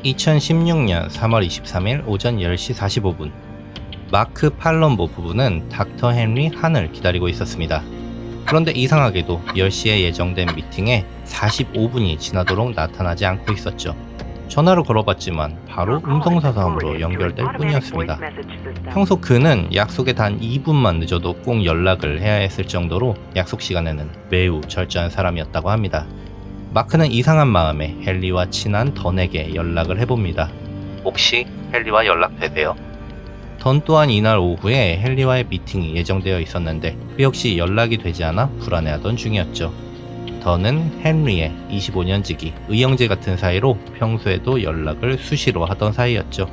2016년 3월 23일 오전 10시 45분 마크 팔럼보 부부는 닥터 헨리 한을 기다리고 있었습니다. 그런데 이상하게도 10시에 예정된 미팅에 45분이 지나도록 나타나지 않고 있었죠. 전화를 걸어봤지만 바로 음성사서함으로 연결될 뿐이었습니다. 평소 그는 약속에 단 2분만 늦어도 꼭 연락을 해야 했을 정도로 약속 시간에는 매우 철저한 사람이었다고 합니다. 마크는 이상한 마음에 헨리와 친한 던에게 연락을 해봅니다. 혹시 헨리와 연락되세요? 던 또한 이날 오후에 헨리와의 미팅이 예정되어 있었는데 그 역시 연락이 되지 않아 불안해하던 중이었죠. 던은 헨리의 25년 지기 의형제 같은 사이로 평소에도 연락을 수시로 하던 사이였죠.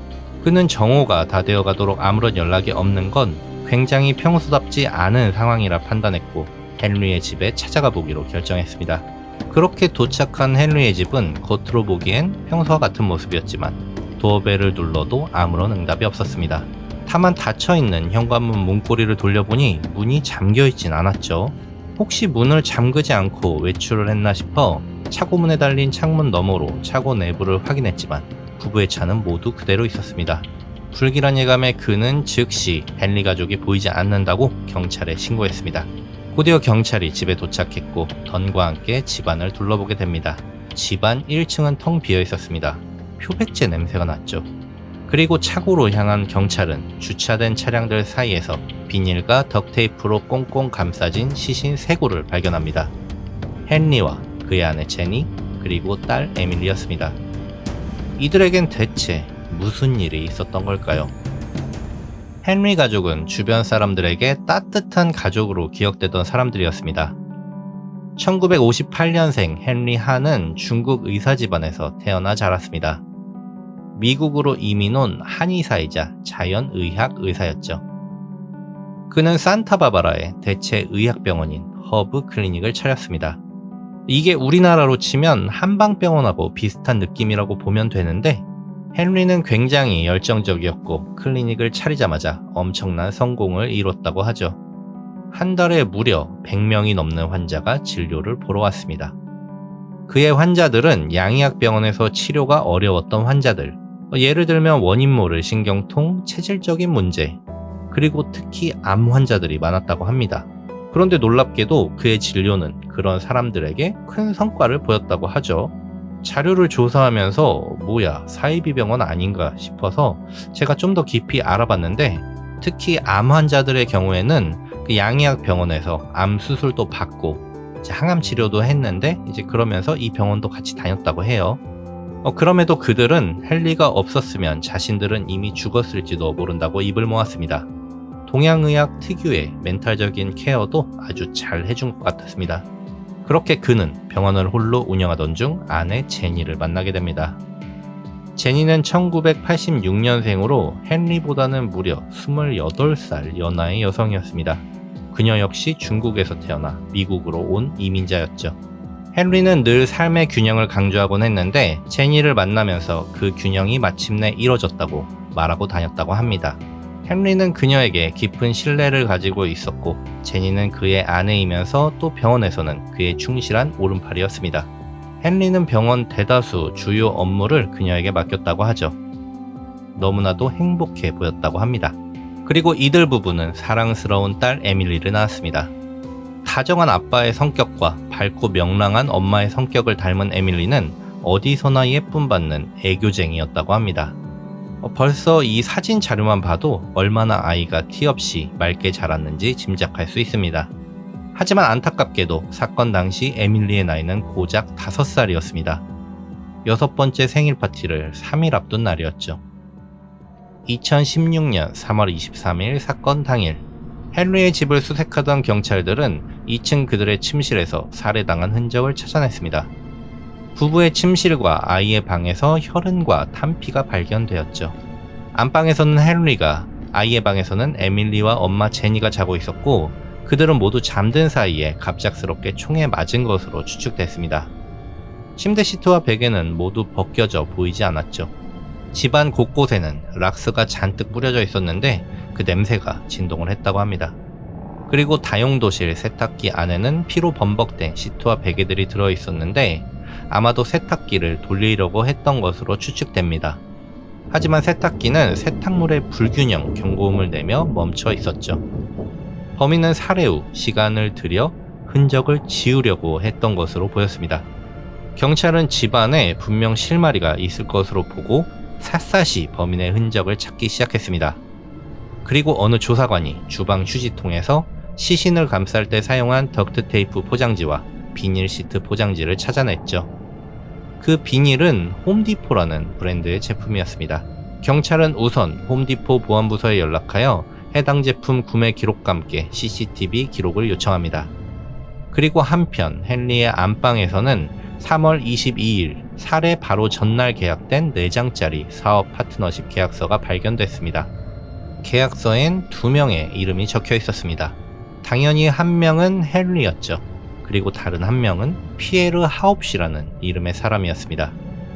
그는 정오가 다 되어가도록 아무런 연락이 없는 건 굉장히 평소답지 않은 상황이라 판단했고 헨리의 집에 찾아가 보기로 결정했습니다. 그렇게 도착한 헨리의 집은 겉으로 보기엔 평소와 같은 모습이었지만 도어벨을 눌러도 아무런 응답이 없었습니다. 다만 닫혀있는 현관문 문고리를 돌려보니 문이 잠겨있진 않았죠. 혹시 문을 잠그지 않고 외출을 했나 싶어 차고문에 달린 창문 너머로 차고 내부를 확인했지만 부부의 차는 모두 그대로 있었습니다. 불길한 예감에 그는 즉시 헨리 가족이 보이지 않는다고 경찰에 신고했습니다. 곧이어 경찰이 집에 도착했고 던과 함께 집안을 둘러보게 됩니다. 집안 1층은 텅 비어 있었습니다. 표백제 냄새가 났죠. 그리고 차고로 향한 경찰은 주차된 차량들 사이에서 비닐과 덕테이프로 꽁꽁 감싸진 시신 3구를 발견합니다. 헨리와 그의 아내 제니 그리고 딸 에밀리였습니다. 이들에겐 대체 무슨 일이 있었던 걸까요? 헨리 가족은 주변 사람들에게 따뜻한 가족으로 기억되던 사람들이었습니다. 1958년생 헨리 한은 중국 의사 집안에서 태어나 자랐습니다. 미국으로 이민 온 한의사이자 자연의학 의사였죠. 그는 산타바바라의 대체 의학병원인 허브 클리닉을 차렸습니다. 이게 우리나라로 치면 한방병원하고 비슷한 느낌이라고 보면 되는데 헨리는 굉장히 열정적이었고 클리닉을 차리자마자 엄청난 성공을 이뤘다고 하죠. 한 달에 무려 100명이 넘는 환자가 진료를 보러 왔습니다. 그의 환자들은 양의학병원에서 치료가 어려웠던 환자들, 예를 들면 원인 모를 신경통, 체질적인 문제, 그리고 특히 암 환자들이 많았다고 합니다. 그런데 놀랍게도 그의 진료는 그런 사람들에게 큰 성과를 보였다고 하죠. 자료를 조사하면서 뭐야 사이비병원 아닌가 싶어서 제가 좀 더 깊이 알아봤는데 특히 암 환자들의 경우에는 그 양의학병원에서 암 수술도 받고 이제 항암 치료도 했는데 이제 그러면서 이 병원도 같이 다녔다고 해요. 그럼에도 그들은 헨리가 없었으면 자신들은 이미 죽었을지도 모른다고 입을 모았습니다. 동양의학 특유의 멘탈적인 케어도 아주 잘 해준 것 같았습니다. 그렇게 그는 병원을 홀로 운영하던 중 아내 제니를 만나게 됩니다. 제니는 1986년생으로 헨리보다는 무려 28살 연하의 여성이었습니다. 그녀 역시 중국에서 태어나 미국으로 온 이민자였죠. 헨리는 늘 삶의 균형을 강조하곤 했는데 제니를 만나면서 그 균형이 마침내 이뤄졌다고 말하고 다녔다고 합니다. 헨리는 그녀에게 깊은 신뢰를 가지고 있었고 제니는 그의 아내이면서 또 병원에서는 그의 충실한 오른팔이었습니다. 헨리는 병원 대다수 주요 업무를 그녀에게 맡겼다고 하죠. 너무나도 행복해 보였다고 합니다. 그리고 이들 부부는 사랑스러운 딸 에밀리를 낳았습니다. 다정한 아빠의 성격과 밝고 명랑한 엄마의 성격을 닮은 에밀리는 어디서나 예쁨 받는 애교쟁이였다고 합니다. 벌써 이 사진 자료만 봐도 얼마나 아이가 티 없이 맑게 자랐는지 짐작할 수 있습니다. 하지만 안타깝게도 사건 당시 에밀리의 나이는 고작 5살이었습니다. 6번째 생일 파티를 3일 앞둔 날이었죠. 2016년 3월 23일 사건 당일 헨리의 집을 수색하던 경찰들은 2층 그들의 침실에서 살해당한 흔적을 찾아냈습니다. 부부의 침실과 아이의 방에서 혈흔과 탄피가 발견되었죠. 안방에서는 헨리가, 아이의 방에서는 에밀리와 엄마 제니가 자고 있었고 그들은 모두 잠든 사이에 갑작스럽게 총에 맞은 것으로 추측됐습니다. 침대 시트와 베개는 모두 벗겨져 보이지 않았죠. 집안 곳곳에는 락스가 잔뜩 뿌려져 있었는데 그 냄새가 진동을 했다고 합니다. 그리고 다용도실 세탁기 안에는 피로 범벅된 시트와 베개들이 들어있었는데 아마도 세탁기를 돌리려고 했던 것으로 추측됩니다. 하지만 세탁기는 세탁물의 불균형 경고음을 내며 멈춰 있었죠. 범인은 살해 후 시간을 들여 흔적을 지우려고 했던 것으로 보였습니다. 경찰은 집안에 분명 실마리가 있을 것으로 보고 샅샅이 범인의 흔적을 찾기 시작했습니다. 그리고 어느 조사관이 주방 휴지통에서 시신을 감쌀 때 사용한 덕트 테이프 포장지와 비닐 시트 포장지를 찾아냈죠. 그 비닐은 홈디포라는 브랜드의 제품이었습니다. 경찰은 우선 홈디포 보안부서에 연락하여 해당 제품 구매 기록과 함께 CCTV 기록을 요청합니다. 그리고 한편 헨리의 안방에서는 3월 22일 살해 바로 전날 계약된 4장짜리 사업 파트너십 계약서가 발견됐습니다. 계약서엔 2명의 이름이 적혀 있었습니다. 당연히 한 명은 헨리였죠. 그리고 다른 한 명은 피에르 하옵시라는 이름의 사람이었습니다.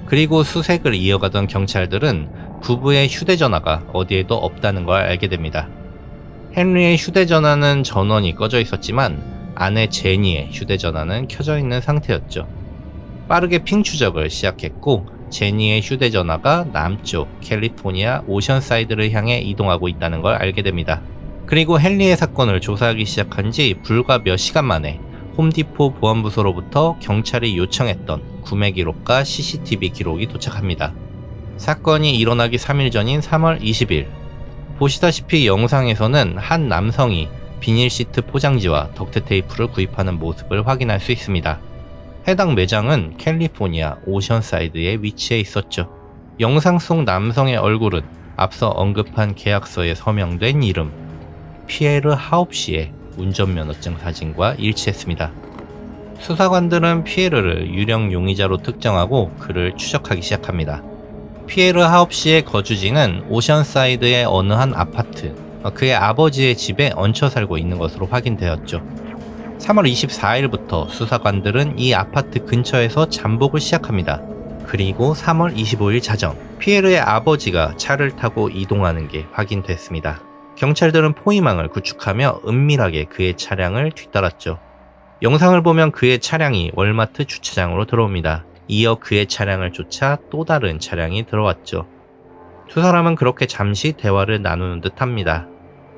그리고 수색을 이어가던 경찰들은 부부의 휴대전화가 어디에도 없다는 걸 알게 됩니다. 헨리의 휴대전화는 전원이 꺼져 있었지만 아내 제니의 휴대전화는 켜져 있는 상태였죠. 빠르게 핑 추적을 시작했고 제니의 휴대전화가 남쪽 캘리포니아 오션사이드를 향해 이동하고 있다는 걸 알게 됩니다. 그리고 헨리의 사건을 조사하기 시작한 지 불과 몇 시간 만에 홈디포 보안부서로부터 경찰이 요청했던 구매 기록과 CCTV 기록이 도착합니다. 사건이 일어나기 3일 전인 3월 20일 보시다시피 영상에서는 한 남성이 비닐 시트 포장지와 덕트 테이프를 구입하는 모습을 확인할 수 있습니다. 해당 매장은 캘리포니아 오션사이드에 위치해 있었죠. 영상 속 남성의 얼굴은 앞서 언급한 계약서에 서명된 이름 피에르 하옵시의 운전면허증 사진과 일치했습니다. 수사관들은 피에르를 유령 용의자로 특정하고 그를 추적하기 시작합니다. 피에르 하옵시의 거주지는 오션사이드의 어느 한 아파트, 그의 아버지의 집에 얹혀 살고 있는 것으로 확인되었죠. 3월 24일부터 수사관들은 이 아파트 근처에서 잠복을 시작합니다. 그리고 3월 25일 자정, 피에르의 아버지가 차를 타고 이동하는 게 확인됐습니다. 경찰들은 포위망을 구축하며 은밀하게 그의 차량을 뒤따랐죠. 영상을 보면 그의 차량이 월마트 주차장으로 들어옵니다. 이어 그의 차량을 쫓아 또 다른 차량이 들어왔죠. 두 사람은 그렇게 잠시 대화를 나누는 듯 합니다.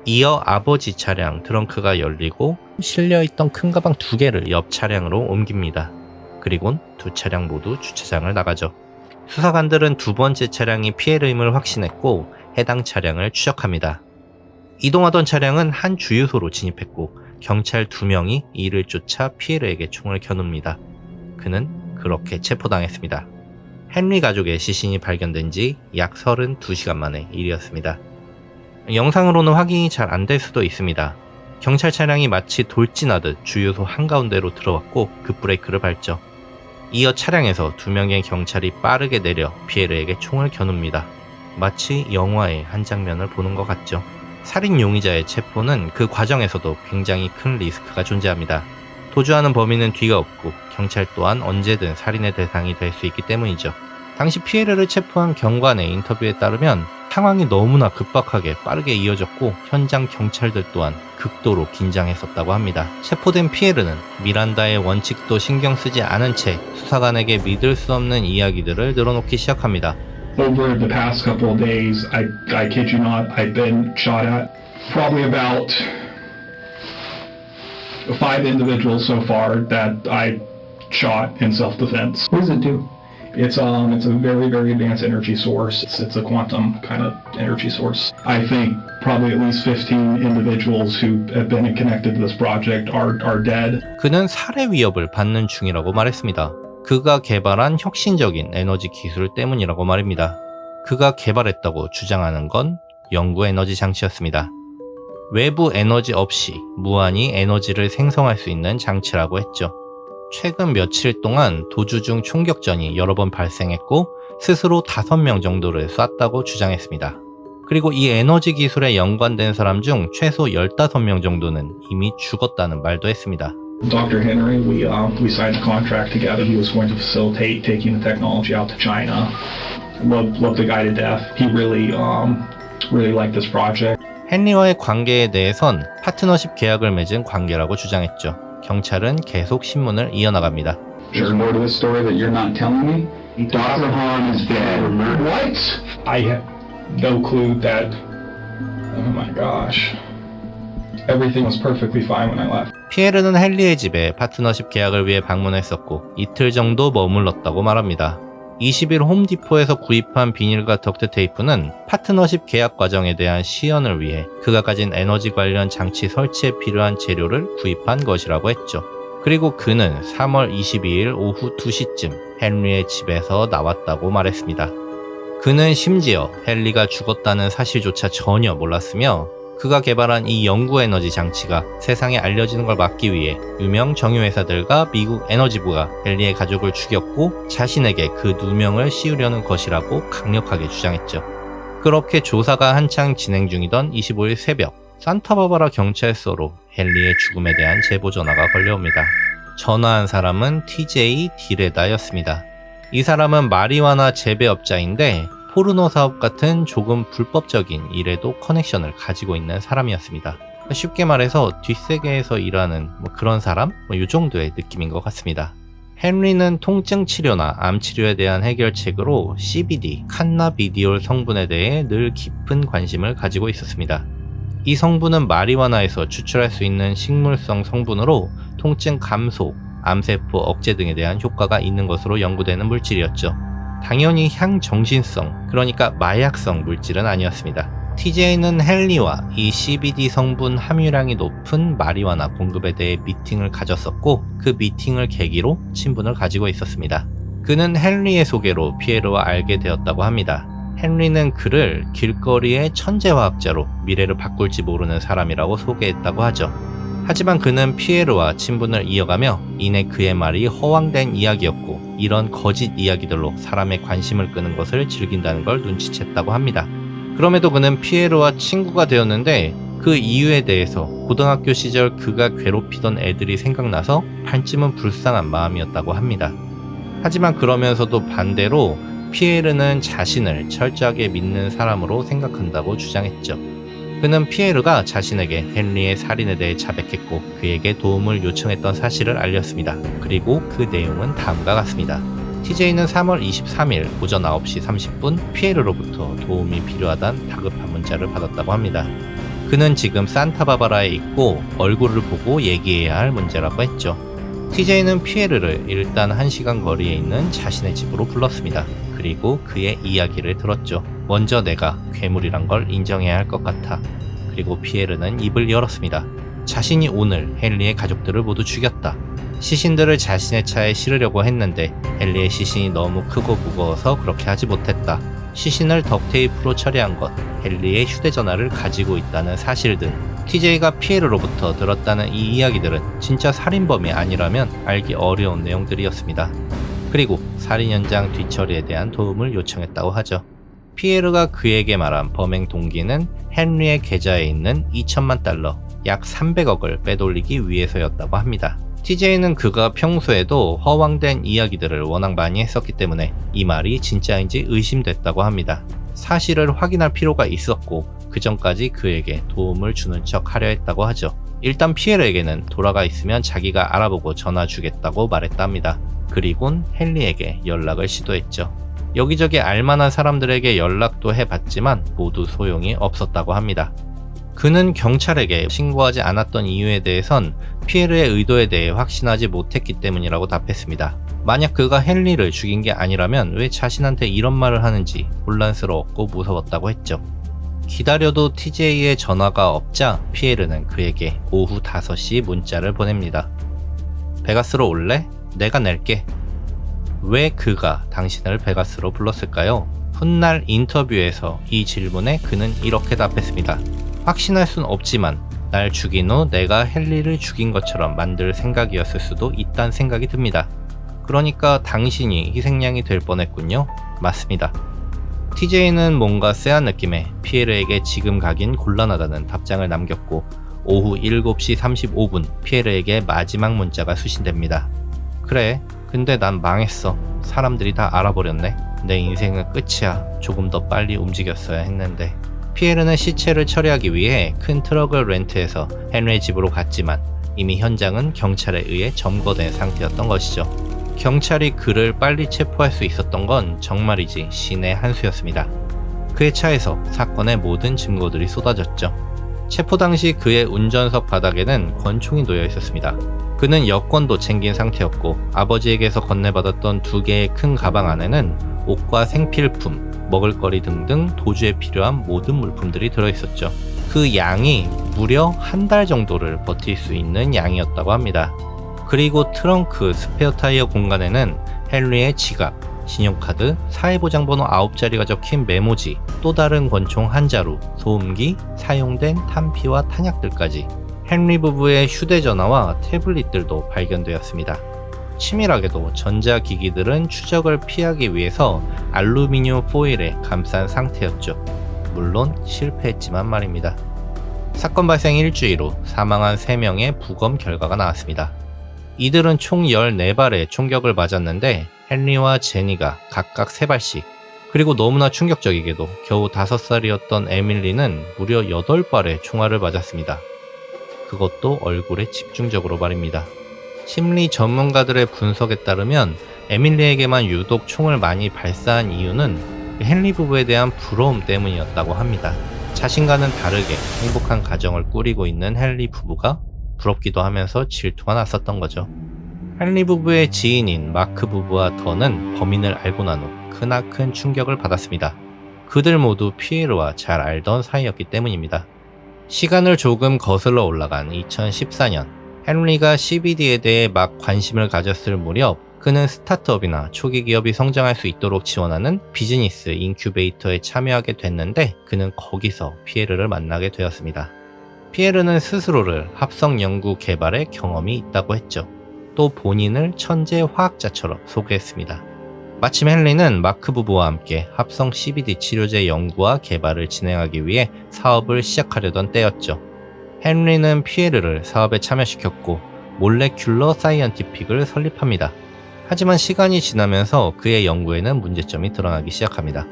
이어 아버지 차량 트렁크가 열리고 실려있던 큰 가방 2개를 옆 차량으로 옮깁니다. 그리곤 두 차량 모두 주차장을 나가죠. 수사관들은 두 번째 차량이 피에르임을 확신했고 해당 차량을 추적합니다. 이동하던 차량은 한 주유소로 진입했고 경찰 2명이 이를 쫓아 피에르에게 총을 겨눕니다. 그는 그렇게 체포당했습니다. 헨리 가족의 시신이 발견된 지 약 32시간 만의 일이었습니다. 영상으로는 확인이 잘 안 될 수도 있습니다. 경찰 차량이 마치 돌진하듯 주유소 한가운데로 들어왔고 급브레이크를 밟죠. 이어 차량에서 2명의 경찰이 빠르게 내려 피에르에게 총을 겨눕니다. 마치 영화의 한 장면을 보는 것 같죠. 살인 용의자의 체포는 그 과정에서도 굉장히 큰 리스크가 존재합니다. 도주하는 범인은 뒤가 없고 경찰 또한 언제든 살인의 대상이 될 수 있기 때문이죠. 당시 피에르를 체포한 경관의 인터뷰에 따르면 상황이 너무나 급박하게 빠르게 이어졌고 현장 경찰들 또한 극도로 긴장했었다고 합니다. 체포된 피에르는 미란다의 원칙도 신경 쓰지 않은 채 수사관에게 믿을 수 없는 이야기들을 늘어놓기 시작합니다. Over the past couple of days, I kid you not, I've been shot at. Probably about 5 individuals so far that I shot in self-defense. What does it do? It's a very, very advanced energy source. It's a quantum kind of energy source. I think probably at least 15 individuals who have been connected to this project are dead. 그는 살해 위협을 받는 중이라고 말했습니다. 그가 개발한 혁신적인 에너지 기술 때문이라고 말입니다. 그가 개발했다고 주장하는 건 연구 에너지 장치였습니다. 외부 에너지 없이 무한히 에너지를 생성할 수 있는 장치라고 했죠. 최근 며칠 동안 도주 중 총격전이 여러 번 발생했고 스스로 5명 정도를 쐈다고 주장했습니다. 그리고 이 에너지 기술에 연관된 사람 중 최소 15명 정도는 이미 죽었다는 말도 했습니다. Dr. Henry, we signed a contract together. He was going to facilitate taking the technology out to China. Loved the guy to death. He really liked this project. 헨리와의 관계에 대해선 파트너십 계약을 맺은 관계라고 주장했죠. 경찰은 계속 신문을 이어나갑니다. There's more to this story that you're not telling me? Dr. Han is dead. What? I had no clue that. Oh my gosh. Everything was perfectly fine when I left. 피에르는 헨리의 집에 파트너십 계약을 위해 방문했었고 이틀 정도 머물렀다고 말합니다. 20일 홈디포에서 구입한 비닐과 덕트 테이프는 파트너십 계약 과정에 대한 시연을 위해 그가 가진 에너지 관련 장치 설치에 필요한 재료를 구입한 것이라고 했죠. 그리고 그는 3월 22일 오후 2시쯤 헨리의 집에서 나왔다고 말했습니다. 그는 심지어 헨리가 죽었다는 사실조차 전혀 몰랐으며 그가 개발한 이 연구 에너지 장치가 세상에 알려지는 걸 막기 위해 유명 정유회사들과 미국 에너지부가 헨리의 가족을 죽였고 자신에게 그 누명을 씌우려는 것이라고 강력하게 주장했죠. 그렇게 조사가 한창 진행 중이던 25일 새벽 산타바바라 경찰서로 헨리의 죽음에 대한 제보 전화가 걸려옵니다. 전화한 사람은 TJ 디레다였습니다. 이 사람은 마리화나 재배업자인데 포르노 사업 같은 조금 불법적인 일에도 커넥션을 가지고 있는 사람이었습니다. 쉽게 말해서 뒷세계에서 일하는 그런 사람? 이 정도의 느낌인 것 같습니다. 헨리는 통증 치료나 암 치료에 대한 해결책으로 CBD, 칸나비디올 성분에 대해 늘 깊은 관심을 가지고 있었습니다. 이 성분은 마리화나에서 추출할 수 있는 식물성 성분으로 통증 감소, 암세포 억제 등에 대한 효과가 있는 것으로 연구되는 물질이었죠. 당연히 향정신성, 그러니까 마약성 물질은 아니었습니다. TJ는 헨리와 이 CBD 성분 함유량이 높은 마리화나 공급에 대해 미팅을 가졌었고 그 미팅을 계기로 친분을 가지고 있었습니다. 그는 헨리의 소개로 피에르와 알게 되었다고 합니다. 헨리는 그를 길거리의 천재화학자로 미래를 바꿀지 모르는 사람이라고 소개했다고 하죠. 하지만 그는 피에르와 친분을 이어가며 이내 그의 말이 허황된 이야기였고 이런 거짓 이야기들로 사람의 관심을 끄는 것을 즐긴다는 걸 눈치챘다고 합니다. 그럼에도 그는 피에르와 친구가 되었는데 그 이유에 대해서 고등학교 시절 그가 괴롭히던 애들이 생각나서 반쯤은 불쌍한 마음이었다고 합니다. 하지만 그러면서도 반대로 피에르는 자신을 철저하게 믿는 사람으로 생각한다고 주장했죠. 그는 피에르가 자신에게 헨리의 살인에 대해 자백했고 그에게 도움을 요청했던 사실을 알렸습니다. 그리고 그 내용은 다음과 같습니다. TJ는 3월 23일 오전 9시 30분 피에르로부터 도움이 필요하다는 다급한 문자를 받았다고 합니다. 그는 지금 산타바바라에 있고 얼굴을 보고 얘기해야 할 문제라고 했죠. TJ는 피에르를 일단 1시간 거리에 있는 자신의 집으로 불렀습니다. 그리고 그의 이야기를 들었죠. 먼저 내가 괴물이란 걸 인정해야 할 것 같아. 그리고 피에르는 입을 열었습니다. 자신이 오늘 헨리의 가족들을 모두 죽였다. 시신들을 자신의 차에 실으려고 했는데 헨리의 시신이 너무 크고 무거워서 그렇게 하지 못했다. 시신을 덕테이프로 처리한 것, 헨리의 휴대전화를 가지고 있다는 사실 등 TJ가 피에르로부터 들었다는 이 이야기들은 진짜 살인범이 아니라면 알기 어려운 내용들이었습니다. 그리고 살인 현장 뒤처리에 대한 도움을 요청했다고 하죠. 피에르가 그에게 말한 범행 동기는 헨리의 계좌에 있는 2천만 달러, 약 300억을 빼돌리기 위해서였다고 합니다. TJ는 그가 평소에도 허황된 이야기들을 워낙 많이 했었기 때문에 이 말이 진짜인지 의심됐다고 합니다. 사실을 확인할 필요가 있었고 그 전까지 그에게 도움을 주는 척 하려 했다고 하죠. 일단 피에르에게는 돌아가 있으면 자기가 알아보고 전화 주겠다고 말했답니다. 그리곤 헨리에게 연락을 시도했죠. 여기저기 알만한 사람들에게 연락도 해봤지만 모두 소용이 없었다고 합니다. 그는 경찰에게 신고하지 않았던 이유에 대해선 피에르의 의도에 대해 확신하지 못했기 때문이라고 답했습니다. 만약 그가 헨리를 죽인 게 아니라면 왜 자신한테 이런 말을 하는지 혼란스러웠고 무서웠다고 했죠. 기다려도 TJ의 전화가 없자 피에르는 그에게 오후 5시 문자를 보냅니다. 베가스로 올래? 내가 낼게. 왜 그가 당신을 베가스로 불렀을까요? 훗날 인터뷰에서 이 질문에 그는 이렇게 답했습니다. 확신할 순 없지만 날 죽인 후 내가 헨리를 죽인 것처럼 만들 생각이었을 수도 있다는 생각이 듭니다. 그러니까 당신이 희생양이 될 뻔했군요. 맞습니다. TJ는 뭔가 쎄한 느낌에 피에르에게 지금 가긴 곤란하다는 답장을 남겼고 오후 7시 35분 피에르에게 마지막 문자가 수신됩니다. 그래, 근데 난 망했어. 사람들이 다 알아버렸네. 내 인생은 끝이야. 조금 더 빨리 움직였어야 했는데. 피에르는 시체를 처리하기 위해 큰 트럭을 렌트해서 헨리의 집으로 갔지만 이미 현장은 경찰에 의해 점거된 상태였던 것이죠. 경찰이 그를 빨리 체포할 수 있었던 건 정말이지 신의 한 수였습니다. 그의 차에서 사건의 모든 증거들이 쏟아졌죠. 체포 당시 그의 운전석 바닥에는 권총이 놓여 있었습니다. 그는 여권도 챙긴 상태였고 아버지에게서 건네받았던 2개의 큰 가방 안에는 옷과 생필품, 먹을거리 등등 도주에 필요한 모든 물품들이 들어있었죠. 그 양이 무려 한 달 정도를 버틸 수 있는 양이었다고 합니다. 그리고 트렁크 스페어 타이어 공간에는 헨리의 지갑, 신용카드, 사회보장번호 9자리가 적힌 메모지, 또 다른 권총 1자루, 소음기, 사용된 탄피와 탄약들까지 헨리 부부의 휴대전화와 태블릿들도 발견되었습니다. 치밀하게도 전자기기들은 추적을 피하기 위해서 알루미늄 포일에 감싼 상태였죠. 물론 실패했지만 말입니다. 사건 발생 일주일 후 사망한 3명의 부검 결과가 나왔습니다. 이들은 총 14발의 총격을 맞았는데 헨리와 제니가 각각 3발씩, 그리고 너무나 충격적이게도 겨우 5살이었던 에밀리는 무려 8발의 총알을 맞았습니다. 그것도 얼굴에 집중적으로 말입니다. 심리 전문가들의 분석에 따르면 에밀리에게만 유독 총을 많이 발사한 이유는 헨리 부부에 대한 부러움 때문이었다고 합니다. 자신과는 다르게 행복한 가정을 꾸리고 있는 헨리 부부가 부럽기도 하면서 질투가 났었던 거죠. 헨리 부부의 지인인 마크 부부와 던은 범인을 알고 난 후 크나큰 충격을 받았습니다. 그들 모두 피에르와 잘 알던 사이였기 때문입니다. 시간을 조금 거슬러 올라간 2014년, 헨리가 CBD에 대해 막 관심을 가졌을 무렵 그는 스타트업이나 초기 기업이 성장할 수 있도록 지원하는 비즈니스 인큐베이터에 참여하게 됐는데 그는 거기서 피에르를 만나게 되었습니다. 피에르는 스스로를 합성 연구 개발에 경험이 있다고 했죠. 또 본인을 천재 화학자처럼 소개했습니다. 마침 헨리는 마크 부부와 함께 합성 CBD 치료제 연구와 개발을 진행하기 위해 사업을 시작하려던 때였죠. 헨리는 피에르를 사업에 참여시켰고 몰레큘러 사이언티픽을 설립합니다. 하지만 시간이 지나면서 그의 연구에는 문제점이 드러나기 시작합니다.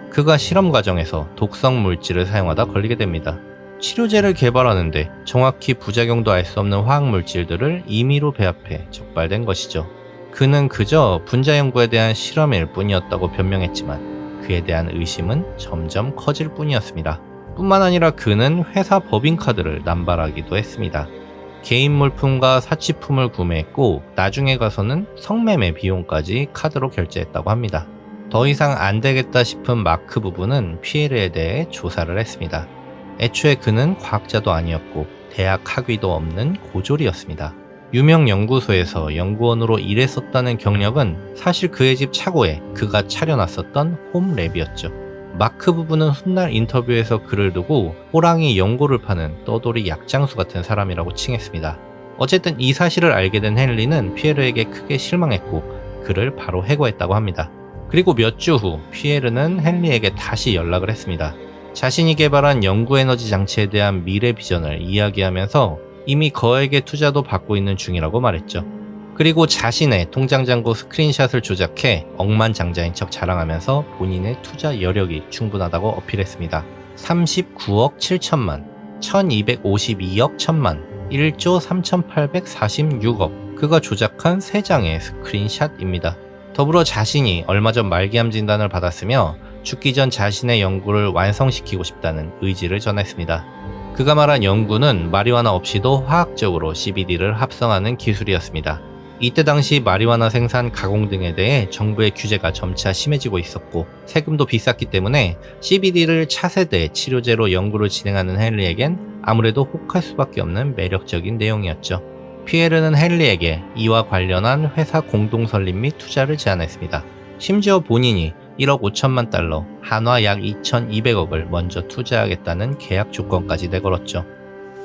그가 실험 과정에서 독성 물질을 사용하다 걸리게 됩니다. 치료제를 개발하는데 정확히 부작용도 알 수 없는 화학 물질들을 임의로 배합해 적발된 것이죠. 그는 그저 분자 연구에 대한 실험일 뿐이었다고 변명했지만 그에 대한 의심은 점점 커질 뿐이었습니다. 뿐만 아니라 그는 회사 법인카드를 남발하기도 했습니다. 개인 물품과 사치품을 구매했고 나중에 가서는 성매매 비용까지 카드로 결제했다고 합니다. 더 이상 안 되겠다 싶은 마크 부부는 피에르에 대해 조사를 했습니다. 애초에 그는 과학자도 아니었고 대학 학위도 없는 고졸이었습니다. 유명 연구소에서 연구원으로 일했었다는 경력은 사실 그의 집 차고에 그가 차려놨었던 홈랩이었죠. 마크 부부는 훗날 인터뷰에서 그를 두고 호랑이 연고를 파는 떠돌이 약장수 같은 사람이라고 칭했습니다. 어쨌든 이 사실을 알게 된 헨리는 피에르에게 크게 실망했고 그를 바로 해고했다고 합니다. 그리고 몇 주 후 피에르는 헨리에게 다시 연락을 했습니다. 자신이 개발한 연구에너지 장치에 대한 미래 비전을 이야기하면서 이미 거액의 투자도 받고 있는 중이라고 말했죠. 그리고 자신의 통장 잔고 스크린샷을 조작해 억만장자인 척 자랑하면서 본인의 투자 여력이 충분하다고 어필했습니다. 39억 7천만, 1252억 1000만, 1조 3846억, 그가 조작한 3장의 스크린샷입니다. 더불어 자신이 얼마 전 말기암 진단을 받았으며 죽기 전 자신의 연구를 완성시키고 싶다는 의지를 전했습니다. 그가 말한 연구는 마리화나 없이도 화학적으로 CBD를 합성하는 기술이었습니다. 이때 당시 마리화나 생산, 가공 등에 대해 정부의 규제가 점차 심해지고 있었고 세금도 비쌌기 때문에 CBD를 차세대 치료제로 연구를 진행하는 헨리에겐 아무래도 혹할 수밖에 없는 매력적인 내용이었죠. 피에르는 헨리에게 이와 관련한 회사 공동 설립 및 투자를 제안했습니다. 심지어 본인이 1억 5천만 달러, 한화 약 2,200억을 먼저 투자하겠다는 계약 조건까지 내걸었죠.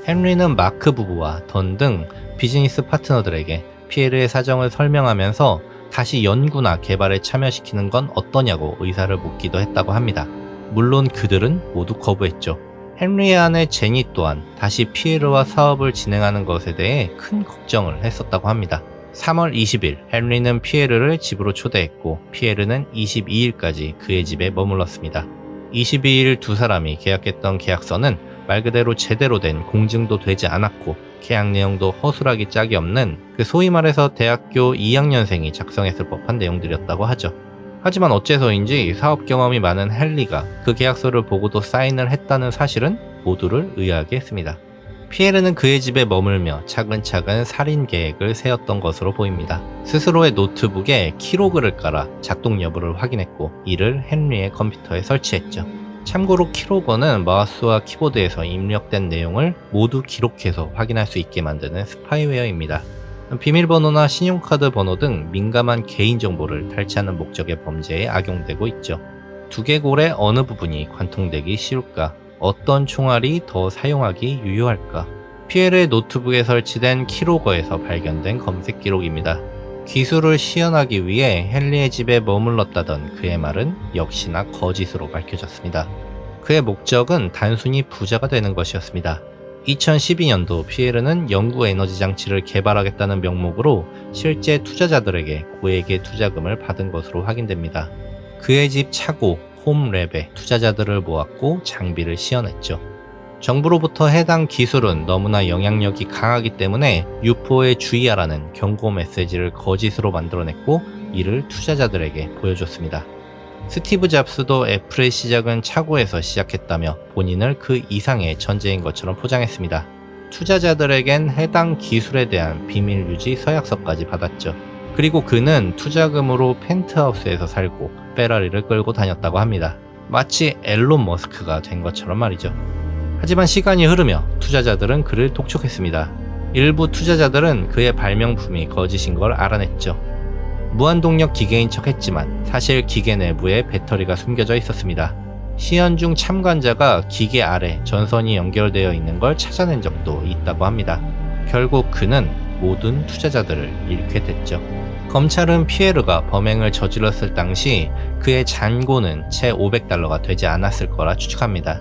헨리는 마크 부부와 던 등 비즈니스 파트너들에게 피에르의 사정을 설명하면서 다시 연구나 개발에 참여시키는 건 어떠냐고 의사를 묻기도 했다고 합니다. 물론 그들은 모두 거부했죠. 헨리의 아내 제니 또한 다시 피에르와 사업을 진행하는 것에 대해 큰 걱정을 했었다고 합니다. 3월 20일 헨리는 피에르를 집으로 초대했고 피에르는 22일까지 그의 집에 머물렀습니다. 22일 두 사람이 계약했던 계약서는 말 그대로 제대로 된 공증도 되지 않았고 계약 내용도 허술하기 짝이 없는 그 소위 말해서 대학교 2학년생이 작성했을 법한 내용들이었다고 하죠. 하지만 어째서인지 사업 경험이 많은 헨리가 그 계약서를 보고도 사인을 했다는 사실은 모두를 의아하게 했습니다. 피에르는 그의 집에 머물며 차근차근 살인 계획을 세웠던 것으로 보입니다. 스스로의 노트북에 키로그를 깔아 작동 여부를 확인했고 이를 헨리의 컴퓨터에 설치했죠. 참고로 키로그는 마우스와 키보드에서 입력된 내용을 모두 기록해서 확인할 수 있게 만드는 스파이웨어입니다. 비밀번호나 신용카드 번호 등 민감한 개인정보를 탈취하는 목적의 범죄에 악용되고 있죠. 두개골의 어느 부분이 관통되기 쉬울까? 어떤 총알이 더 사용하기 유효할까? 피에르의 노트북에 설치된 키로거에서 발견된 검색 기록입니다. 기술을 시연하기 위해 헨리의 집에 머물렀다던 그의 말은 역시나 거짓으로 밝혀졌습니다. 그의 목적은 단순히 부자가 되는 것이었습니다. 2012년도 피에르는 연구 에너지 장치를 개발하겠다는 명목으로 실제 투자자들에게 고액의 투자금을 받은 것으로 확인됩니다. 그의 집 차고 홈랩에 투자자들을 모았고 장비를 시연했죠. 정부로부터 해당 기술은 너무나 영향력이 강하기 때문에 유포에 주의하라는 경고 메시지를 거짓으로 만들어냈고 이를 투자자들에게 보여줬습니다. 스티브 잡스도 애플의 시작은 차고에서 시작했다며 본인을 그 이상의 천재인 것처럼 포장했습니다. 투자자들에겐 해당 기술에 대한 비밀 유지 서약서까지 받았죠. 그리고 그는 투자금으로 펜트하우스에서 살고 페라리를 끌고 다녔다고 합니다. 마치 앨런 머스크가 된 것처럼 말이죠. 하지만 시간이 흐르며 투자자들은 그를 독촉했습니다. 일부 투자자들은 그의 발명품이 거짓인 걸 알아냈죠. 무한동력 기계인 척 했지만 사실 기계 내부에 배터리가 숨겨져 있었습니다. 시연 중 참관자가 기계 아래 전선이 연결되어 있는 걸 찾아낸 적도 있다고 합니다. 결국 그는 모든 투자자들을 잃게 됐죠. 검찰은 피에르가 범행을 저질렀을 당시 그의 잔고는 채 $500가 되지 않았을 거라 추측합니다.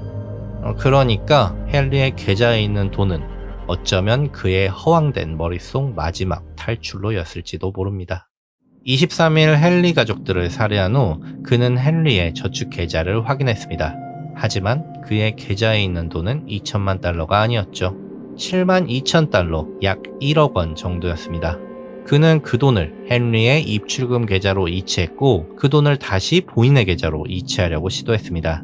그러니까 헨리의 계좌에 있는 돈은 어쩌면 그의 허황된 머릿속 마지막 탈출로였을지도 모릅니다. 23일 헨리 가족들을 살해한 후 그는 헨리의 저축 계좌를 확인했습니다. 하지만 그의 계좌에 있는 돈은 $20,000가 아니었죠. $72,000, 약 1억 원 정도였습니다. 그는 그 돈을 헨리의 입출금 계좌로 이체했고 그 돈을 다시 본인의 계좌로 이체하려고 시도했습니다.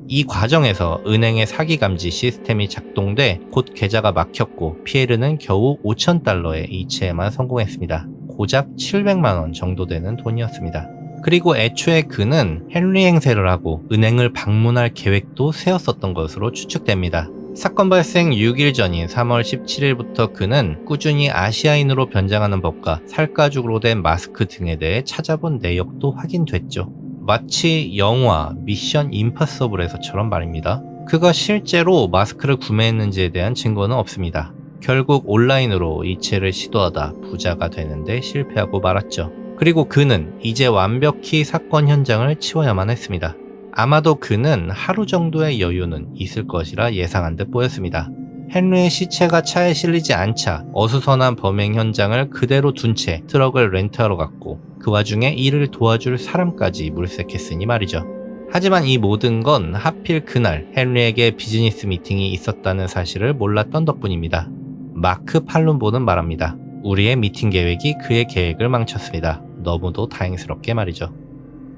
이 과정에서 은행의 사기 감지 시스템이 작동돼 곧 계좌가 막혔고 피에르는 겨우 $5,000의 이체에만 성공했습니다. 고작 700만 원 정도 되는 돈이었습니다. 그리고 애초에 그는 헨리 행세를 하고 은행을 방문할 계획도 세웠었던 것으로 추측됩니다. 사건 발생 6일 전인 3월 17일부터 그는 꾸준히 아시아인으로 변장하는 법과 살가죽으로 된 마스크 등에 대해 찾아본 내역도 확인됐죠. 마치 영화 미션 임파서블에서처럼 말입니다. 그가 실제로 마스크를 구매했는지에 대한 증거는 없습니다. 결국 온라인으로 이체를 시도하다 부자가 되는데 실패하고 말았죠. 그리고 그는 이제 완벽히 사건 현장을 치워야만 했습니다. 아마도 그는 하루 정도의 여유는 있을 것이라 예상한 듯 보였습니다. 헨리의 시체가 차에 실리지 않자 어수선한 범행 현장을 그대로 둔 채 트럭을 렌트하러 갔고 그 와중에 이를 도와줄 사람까지 물색했으니 말이죠. 하지만 이 모든 건 하필 그날 헨리에게 비즈니스 미팅이 있었다는 사실을 몰랐던 덕분입니다. 마크 팔룬보는 말합니다. 우리의 미팅 계획이 그의 계획을 망쳤습니다. 너무도 다행스럽게 말이죠.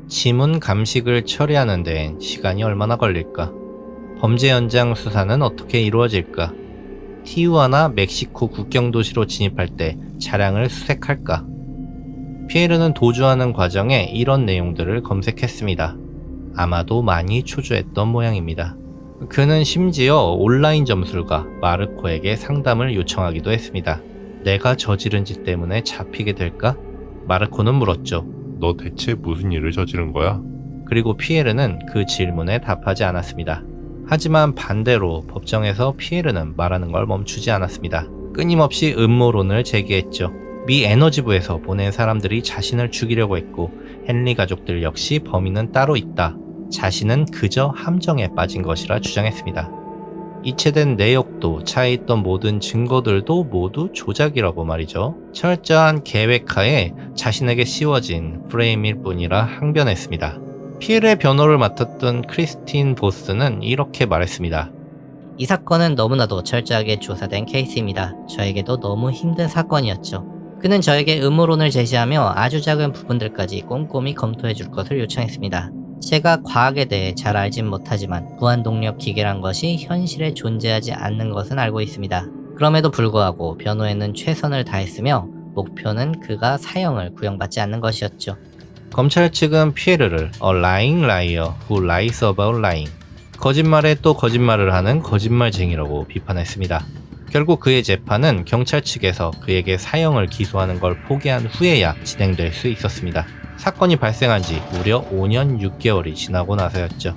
지문 감식을 처리하는 데엔 시간이 얼마나 걸릴까? 범죄 현장 수사는 어떻게 이루어질까? 티우아나 멕시코 국경 도시로 진입할 때 차량을 수색할까? 피에르는 도주하는 과정에 이런 내용들을 검색했습니다. 아마도 많이 초조했던 모양입니다. 그는 심지어 온라인 점술가 마르코에게 상담을 요청하기도 했습니다. 내가 저지른 짓 때문에 잡히게 될까? 마르코는 물었죠. 너 대체 무슨 일을 저지른 거야? 그리고 피에르는 그 질문에 답하지 않았습니다. 하지만 반대로 법정에서 피에르는 말하는 걸 멈추지 않았습니다. 끊임없이 음모론을 제기했죠. 미 에너지부에서 보낸 사람들이 자신을 죽이려고 했고 헨리 가족들 역시 범인은 따로 있다. 자신은 그저 함정에 빠진 것이라 주장했습니다. 이체된 내역도 차에 있던 모든 증거들도 모두 조작이라고 말이죠. 철저한 계획하에 자신에게 씌워진 프레임일 뿐이라 항변했습니다. 피에르의 변호를 맡았던 크리스틴 보스는 이렇게 말했습니다. 이 사건은 너무나도 철저하게 조사된 케이스입니다. 저에게도 너무 힘든 사건이었죠. 그는 저에게 음모론을 제시하며 아주 작은 부분들까지 꼼꼼히 검토해 줄 것을 요청했습니다. 제가 과학에 대해 잘 알진 못하지만 무한동력 기계란 것이 현실에 존재하지 않는 것은 알고 있습니다. 그럼에도 불구하고 변호인은 최선을 다했으며 목표는 그가 사형을 구형받지 않는 것이었죠. 검찰 측은 피에르를 A lying liar who lies about lying, 거짓말에 또 거짓말을 하는 거짓말쟁이라고 비판했습니다. 결국 그의 재판은 경찰 측에서 그에게 사형을 기소하는 걸 포기한 후에야 진행될 수 있었습니다. 사건이 발생한 지 무려 5년 6개월이 지나고 나서였죠.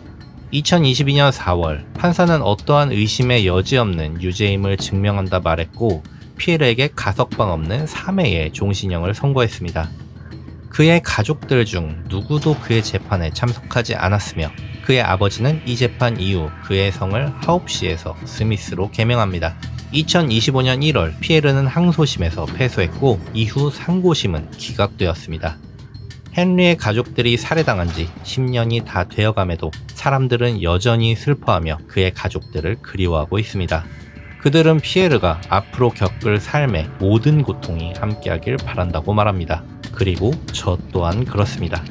2022년 4월 판사는 어떠한 의심의 여지 없는 유죄임을 증명한다 말했고 피에르에게 가석방 없는 3회의 종신형을 선고했습니다. 그의 가족들 중 누구도 그의 재판에 참석하지 않았으며 그의 아버지는 이 재판 이후 그의 성을 하옵시에서 스미스로 개명합니다. 2025년 1월 피에르는 항소심에서 패소했고 이후 상고심은 기각되었습니다. 헨리의 가족들이 살해당한 지 10년이 다 되어감에도 사람들은 여전히 슬퍼하며 그의 가족들을 그리워하고 있습니다. 그들은 피에르가 앞으로 겪을 삶의 모든 고통이 함께하길 바란다고 말합니다. 그리고 저 또한 그렇습니다.